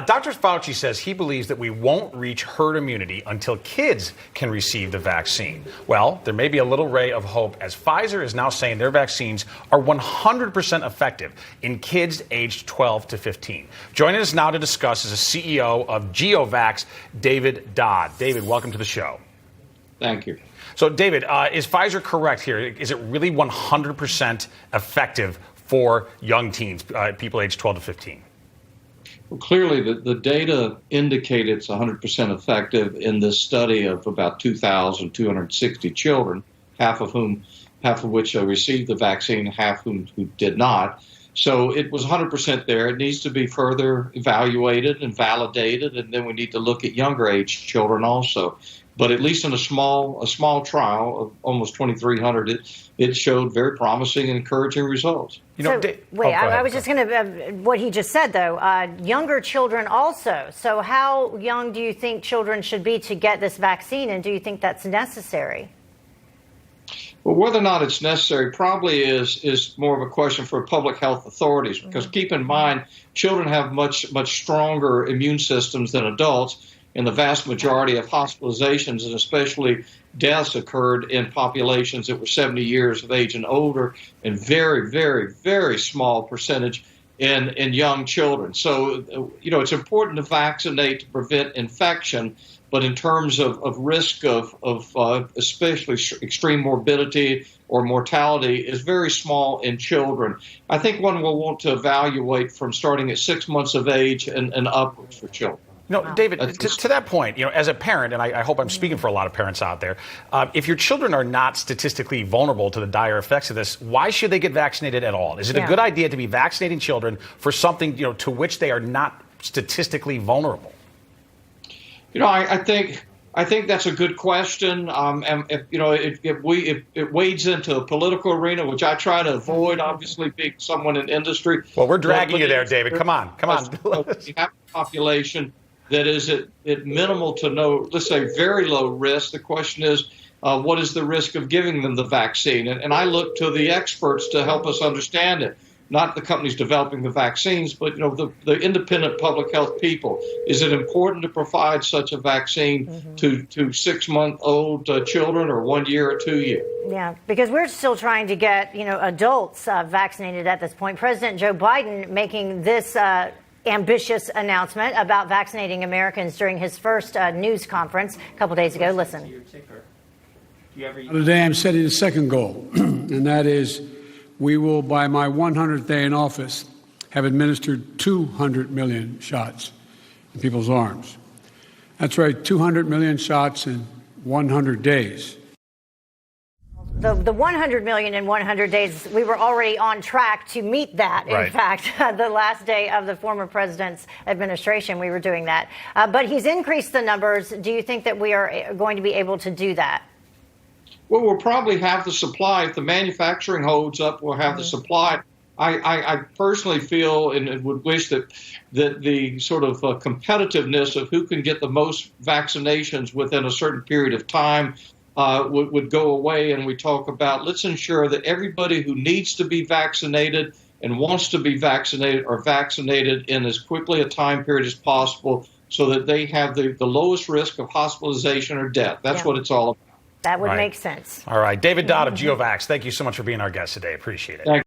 Dr. Fauci says he believes that we won't reach herd immunity until kids can receive the vaccine. Well, there may be a little ray of hope as Pfizer is now saying their vaccines are 100% effective in kids aged 12 to 15. Joining us now to discuss is the CEO of GeoVax, David Dodd. David, welcome to the show. Thank you. So, David, is Pfizer correct here? Is it really 100% effective for young teens, people aged 12 to 15? Well, clearly, the data indicate it's 100% effective in this study of about 2,260 children, half of which received the vaccine, half who did not. So it was 100% there. It needs to be further evaluated and validated, and then we need to look at younger age children also. But at least in a small trial of almost 2,300, it showed very promising and encouraging results. I was just going to, what he just said, though, younger children also. So how young do you think children should be to get this vaccine, and do you think that's necessary? Well, whether or not it's necessary probably is more of a question for public health authorities, because keep in mind, children have much stronger immune systems than adults. And the vast majority of hospitalizations and especially deaths occurred in populations that were 70 years of age and older, and very, very, very small percentage in young children. So, it's important to vaccinate to prevent infection, but in terms of risk of especially extreme morbidity or mortality is very small in children. I think one will want to evaluate from starting at 6 months of age and upwards for children. No, David, to that point, as a parent, and I hope I'm speaking for a lot of parents out there, if your children are not statistically vulnerable to the dire effects of this, why should they get vaccinated at all? Is it a good idea to be vaccinating children for something, to which they are not statistically vulnerable? I think that's a good question. And it wades into a political arena, which I try to avoid, obviously being someone in industry. Well, we're dragging you there, David. Come on. We have a population that is at minimal to no, let's say very low risk. The question is, what is the risk of giving them the vaccine? And I look to the experts to help us understand it, not the companies developing the vaccines, but the independent public health people. Is it important to provide such a vaccine to 6-month-old children, or 1 year or 2 years? Yeah, because we're still trying to get adults vaccinated at this point. President Joe Biden making this ambitious announcement about vaccinating Americans during his first news conference a couple days ago. Listen. Today I'm setting a second goal, and that is we will, by my 100th day in office, have administered 200 million shots in people's arms. That's right, 200 million shots in 100 days. The 100 million in 100 days, we were already on track to meet that. Right. In fact, the last day of the former president's administration, we were doing that. But he's increased the numbers. Do you think that we are going to be able to do that? Well, we'll probably have the supply. If the manufacturing holds up, we'll have the supply. I personally feel and would wish that the sort of competitiveness of who can get the most vaccinations within a certain period of time would go away, and we talk about let's ensure that everybody who needs to be vaccinated and wants to be vaccinated are vaccinated in as quickly a time period as possible so that they have the lowest risk of hospitalization or death. That's what it's all about. That would make sense. All right. David Dodd of GeoVax, thank you so much for being our guest today. Appreciate it. Thank you.